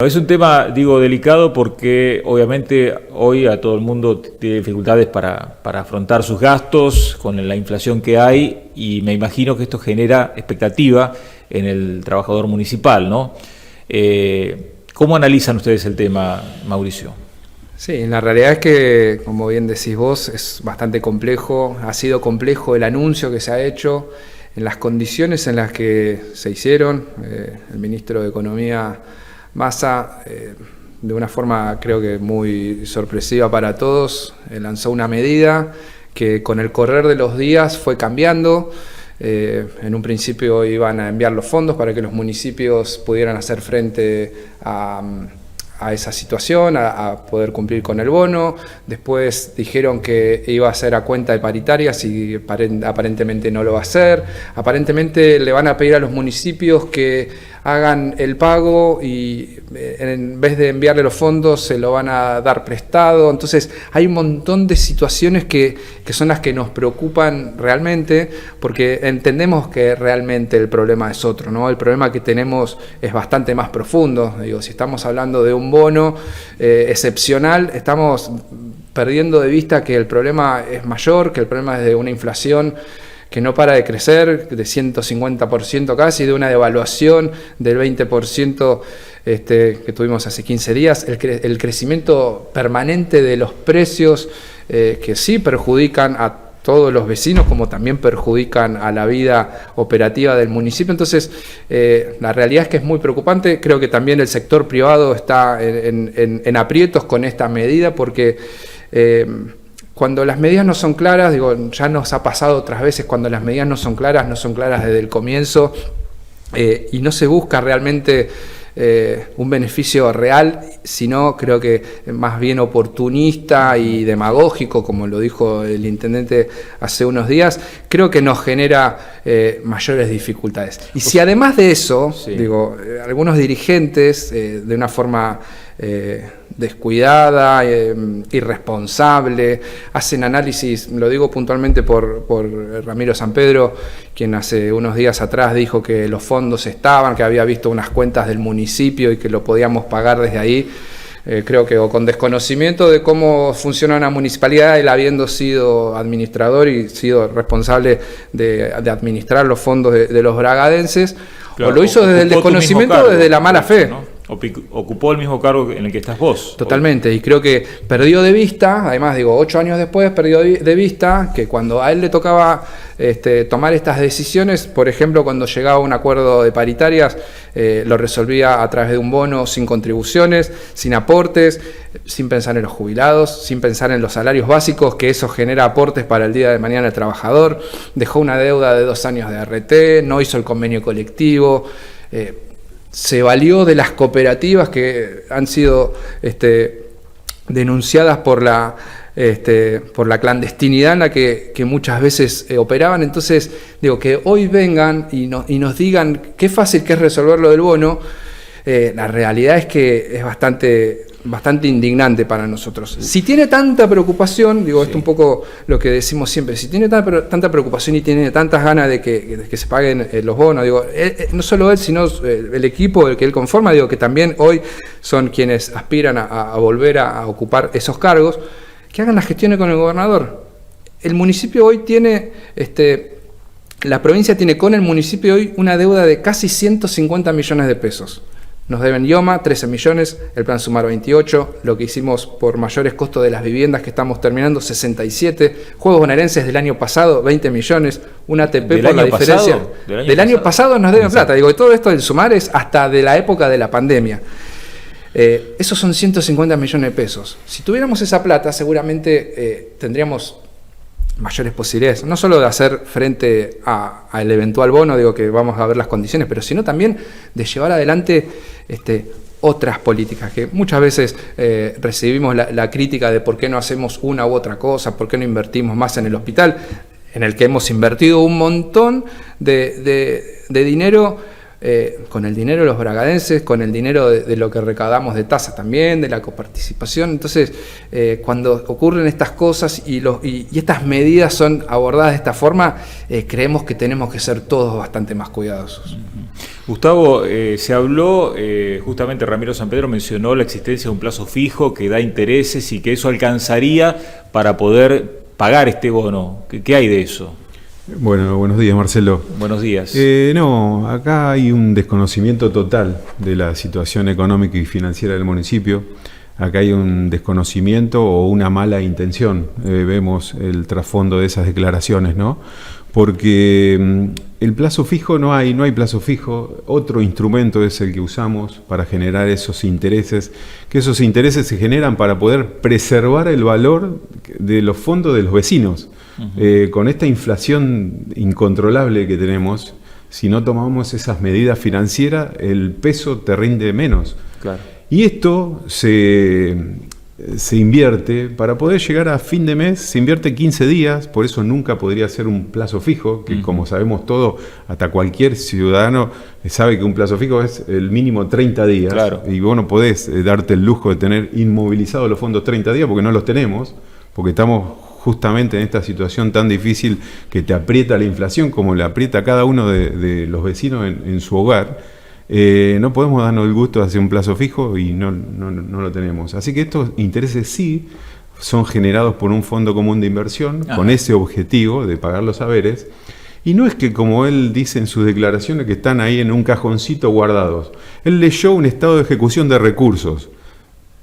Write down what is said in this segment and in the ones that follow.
Es un tema, digo, delicado porque obviamente hoy a todo el mundo tiene dificultades para afrontar sus gastos con la inflación que hay, y me imagino que esto genera expectativa en el trabajador municipal, ¿no? ¿Cómo analizan ustedes el tema, Mauricio? Sí, la realidad es que, como bien decís vos, es bastante complejo. Ha sido complejo el anuncio que se ha hecho en las condiciones en las que se hicieron. El ministro de Economía, Massa, de una forma creo que muy sorpresiva para todos, lanzó una medida que con el correr de los días fue cambiando. En un principio iban a enviar los fondos para que los municipios pudieran hacer frente a esa situación, a poder cumplir con el bono. Después dijeron que iba a ser a cuenta de paritarias y aparentemente no lo va a hacer. Aparentemente le van a pedir a los municipios que hagan el pago y en vez de enviarle los fondos se lo van a dar prestado. Entonces hay un montón de situaciones que son las que nos preocupan realmente, porque entendemos que realmente el problema es otro, ¿no? El problema que tenemos es bastante más profundo. Digo, si estamos hablando de un bono excepcional, estamos perdiendo de vista que el problema es mayor, que el problema es de una inflación que no para de crecer, de 150% casi, de una devaluación del 20% que tuvimos hace 15 días, el crecimiento permanente de los precios que sí perjudican a todos los vecinos, como también perjudican a la vida operativa del municipio. Entonces, la realidad es que es muy preocupante. Creo que también el sector privado está en aprietos con esta medida, porque cuando las medidas no son claras, digo, ya nos ha pasado otras veces, cuando las medidas no son claras desde el comienzo, y no se busca realmente un beneficio real, sino creo que más bien oportunista y demagógico, como lo dijo el intendente hace unos días, creo que nos genera mayores dificultades. Y si además de eso, sí, digo, algunos dirigentes de una forma descuidada, irresponsable, hacen análisis, lo digo puntualmente por Ramiro Sampedro, quien hace unos días atrás dijo que los fondos estaban, que había visto unas cuentas del municipio y que lo podíamos pagar desde ahí. Creo que o con desconocimiento de cómo funciona una municipalidad, él habiendo sido administrador y sido responsable de administrar los fondos de los bragadenses, claro, o lo hizo desde el desconocimiento, desde la mala fe, ¿no? Ocupó el mismo cargo en el que estás vos. Totalmente, y creo que perdió de vista, además digo, 8 años después perdió de vista que cuando a él le tocaba tomar estas decisiones, por ejemplo, cuando llegaba a un acuerdo de paritarias, lo resolvía a través de un bono sin contribuciones, sin aportes, sin pensar en los jubilados, sin pensar en los salarios básicos, que eso genera aportes para el día de mañana del trabajador. Dejó una deuda de 2 años de RT, no hizo el convenio colectivo, se valió de las cooperativas que han sido denunciadas por la clandestinidad en la que muchas veces operaban. Entonces, digo, que hoy vengan y nos digan qué fácil que es resolver lo del bono, la realidad es que es bastante indignante para nosotros. Si tiene tanta preocupación, digo, sí, esto un poco lo que decimos siempre, si tiene tanta preocupación y tiene tantas ganas de que se paguen los bonos, digo, no solo él, sino el equipo del que él conforma, digo, que también hoy son quienes aspiran a volver a ocupar esos cargos, que hagan las gestiones con el gobernador. El municipio hoy tiene, la provincia tiene con el municipio hoy una deuda de casi 150 millones de pesos. Nos deben IOMA 13 millones, el Plan Sumar 28, lo que hicimos por mayores costos de las viviendas que estamos terminando 67, Juegos Bonaerenses del año pasado 20 millones, una ATP por la diferencia. Del año pasado nos deben plata, digo, todo esto del Sumar es hasta de la época de la pandemia. Esos son 150 millones de pesos. Si tuviéramos esa plata, seguramente tendríamos mayores posibilidades, no solo de hacer frente al eventual bono, digo que vamos a ver las condiciones, pero sino también de llevar adelante otras políticas, que muchas veces recibimos la crítica de por qué no hacemos una u otra cosa, por qué no invertimos más en el hospital, en el que hemos invertido un montón de dinero, con el dinero de los bragadenses, con el dinero de lo que recaudamos de tasa también, de la coparticipación. Entonces, cuando ocurren estas cosas y estas medidas son abordadas de esta forma, creemos que tenemos que ser todos bastante más cuidadosos. Gustavo, se habló, justamente Ramiro Sampedro mencionó la existencia de un plazo fijo que da intereses y que eso alcanzaría para poder pagar este bono. ¿Qué hay de eso? Bueno, buenos días, Marcelo. Buenos días. No, acá hay un desconocimiento total de la situación económica y financiera del municipio. Acá hay un desconocimiento o una mala intención. Vemos el trasfondo de esas declaraciones, ¿no? Porque el plazo fijo no hay plazo fijo. Otro instrumento es el que usamos para generar esos intereses, que esos intereses se generan para poder preservar el valor de los fondos de los vecinos. Con esta inflación incontrolable que tenemos, si no tomamos esas medidas financieras, el peso te rinde menos. Claro. Y esto se invierte, para poder llegar a fin de mes, se invierte 15 días, por eso nunca podría ser un plazo fijo, que como sabemos todo, hasta cualquier ciudadano sabe que un plazo fijo es el mínimo 30 días. Claro. Y vos no podés darte el lujo de tener inmovilizados los fondos 30 días, porque no los tenemos, porque estamos justamente en esta situación tan difícil que te aprieta la inflación, como le aprieta a cada uno de los vecinos en su hogar. No podemos darnos el gusto de hacer un plazo fijo y no lo tenemos. Así que estos intereses sí son generados por un fondo común de inversión. Ajá. Con ese objetivo de pagar los haberes. Y no es que, como él dice en sus declaraciones, que están ahí en un cajoncito guardados. Él leyó un estado de ejecución de recursos.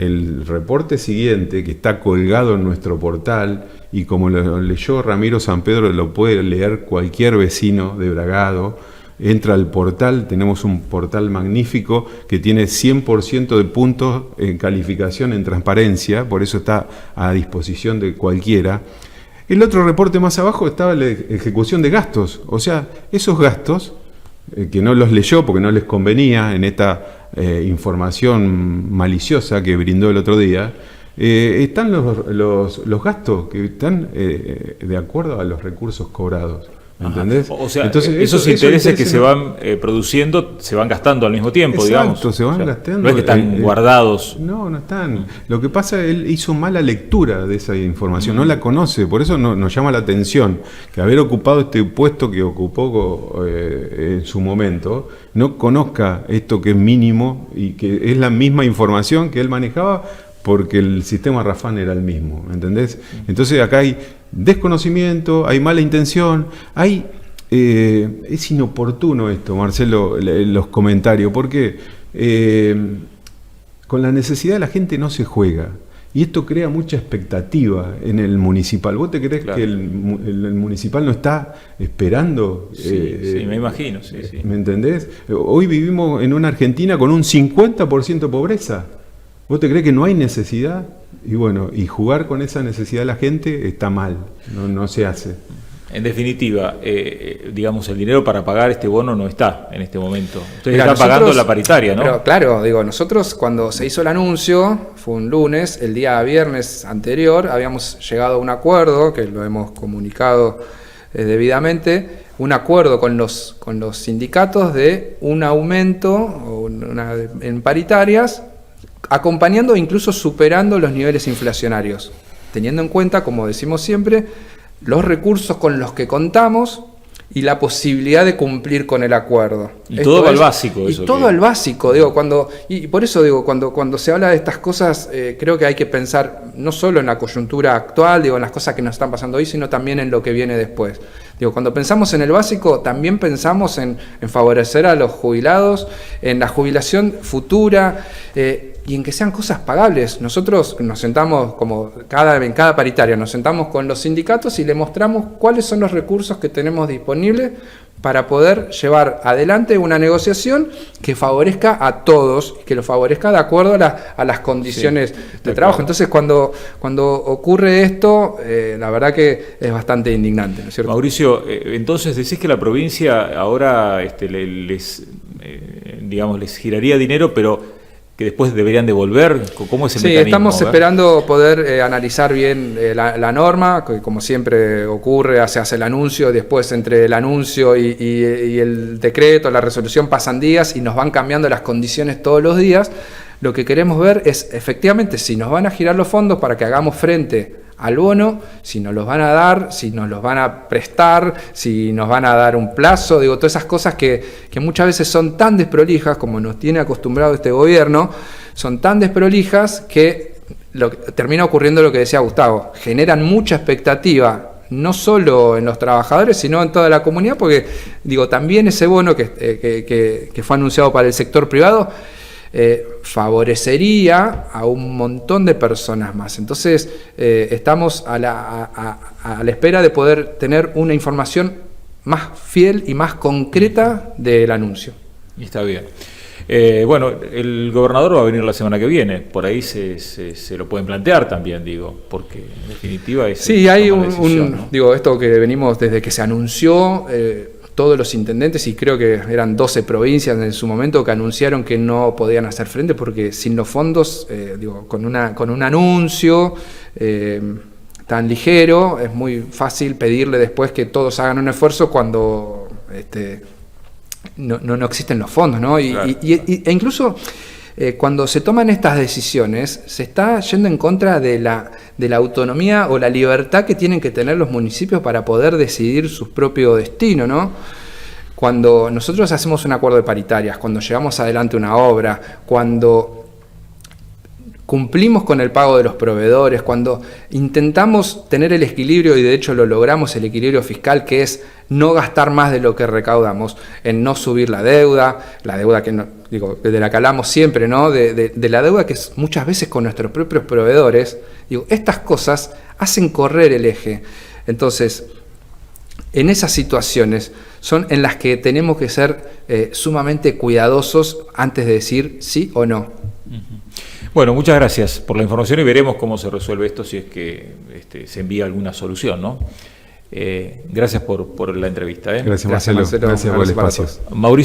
El reporte siguiente, que está colgado en nuestro portal, y como lo leyó Ramiro Sampedro, lo puede leer cualquier vecino de Bragado. Entra al portal, tenemos un portal magnífico que tiene 100% de puntos en calificación en transparencia, por eso está a disposición de cualquiera. El otro reporte más abajo estaba la ejecución de gastos, o sea, esos gastos, que no los leyó porque no les convenía en esta información maliciosa que brindó el otro día, están los gastos que están de acuerdo a los recursos cobrados. ¿Entendés? O sea, entonces, esos intereses que se van produciendo se van gastando al mismo tiempo. Exacto, digamos. Exacto, se van gastando. No es que están guardados. No están. Lo que pasa, él hizo mala lectura de esa información, no la conoce, por eso nos llama la atención que haber ocupado este puesto que ocupó en su momento, no conozca esto que es mínimo y que es la misma información que él manejaba, porque el sistema Rafán era el mismo, ¿entendés? Entonces acá hay desconocimiento, hay mala intención, es inoportuno esto, Marcelo, los comentarios, porque con la necesidad de la gente no se juega, y esto crea mucha expectativa en el municipal. ¿Vos te crees que el municipal no está esperando? Sí, me imagino, sí. ¿Me entendés? Hoy vivimos en una Argentina con un 50% de pobreza. ¿Vos te crees que no hay necesidad? Y bueno, y jugar con esa necesidad de la gente está mal, no se hace. En definitiva, digamos, el dinero para pagar este bono no está en este momento. Ustedes Mirá, están pagando la paritaria, ¿no? Pero claro, nosotros cuando se hizo el anuncio, fue un lunes, el día viernes anterior, habíamos llegado a un acuerdo, que lo hemos comunicado debidamente, un acuerdo con los sindicatos de un aumento en paritarias, acompañando e incluso superando los niveles inflacionarios, teniendo en cuenta, como decimos siempre, los recursos con los que contamos y la posibilidad de cumplir con el acuerdo. Y todo al básico. Y todo al básico, y por eso cuando se habla de estas cosas, creo que hay que pensar no solo en la coyuntura actual, en las cosas que nos están pasando hoy, sino también en lo que viene después. Cuando pensamos en el básico, también pensamos en favorecer a los jubilados, en la jubilación futura, y en que sean cosas pagables. Nosotros nos sentamos, en cada paritaria, nos sentamos con los sindicatos y le mostramos cuáles son los recursos que tenemos disponibles para poder llevar adelante una negociación que favorezca a todos, que lo favorezca de acuerdo a las condiciones de trabajo. Entonces, cuando ocurre esto, la verdad que es bastante indignante, ¿no es cierto? Mauricio, entonces decís que la provincia ahora les giraría dinero, pero que después deberían devolver? ¿Cómo es el Sí, mecanismo? estamos esperando poder analizar bien la norma, que como siempre ocurre, se hace el anuncio, después entre el anuncio y el decreto, la resolución pasan días y nos van cambiando las condiciones todos los días. Lo que queremos ver es efectivamente si nos van a girar los fondos para que hagamos frente al bono, si nos los van a dar, si nos los van a prestar, si nos van a dar un plazo, digo, todas esas cosas que muchas veces son tan desprolijas, como nos tiene acostumbrado este gobierno, son tan desprolijas que termina ocurriendo lo que decía Gustavo, generan mucha expectativa, no solo en los trabajadores, sino en toda la comunidad, porque digo, también ese bono que fue anunciado para el sector privado, favorecería a un montón de personas más. Entonces, estamos a la espera de poder tener una información más fiel y más concreta del anuncio. Y está bien. Bueno, el gobernador va a venir la semana que viene, por ahí se lo pueden plantear también, digo, porque en definitiva es... Sí, hay ¿no? Digo, esto que venimos desde que se anunció... todos los intendentes, y creo que eran 12 provincias en su momento, que anunciaron que no podían hacer frente porque sin los fondos, con un anuncio tan ligero, es muy fácil pedirle después que todos hagan un esfuerzo cuando no existen los fondos, ¿no? Claro. E incluso cuando se toman estas decisiones, se está yendo en contra de la autonomía o la libertad que tienen que tener los municipios para poder decidir su propio destino, ¿no? Cuando nosotros hacemos un acuerdo de paritarias, cuando llevamos adelante una obra, cuando cumplimos con el pago de los proveedores, cuando intentamos tener el equilibrio, y de hecho lo logramos, el equilibrio fiscal, que es no gastar más de lo que recaudamos, en no subir la deuda que no, digo, de la que hablamos siempre, ¿no? De la deuda que es muchas veces con nuestros propios proveedores. Digo, estas cosas hacen correr el eje. Entonces, en esas situaciones son en las que tenemos que ser sumamente cuidadosos antes de decir sí o no. Bueno, muchas gracias por la información y veremos cómo se resuelve esto, si es que se envía alguna solución, ¿no? Gracias por la entrevista. Gracias, Marcelo. Gracias por el espacio. Mauricio.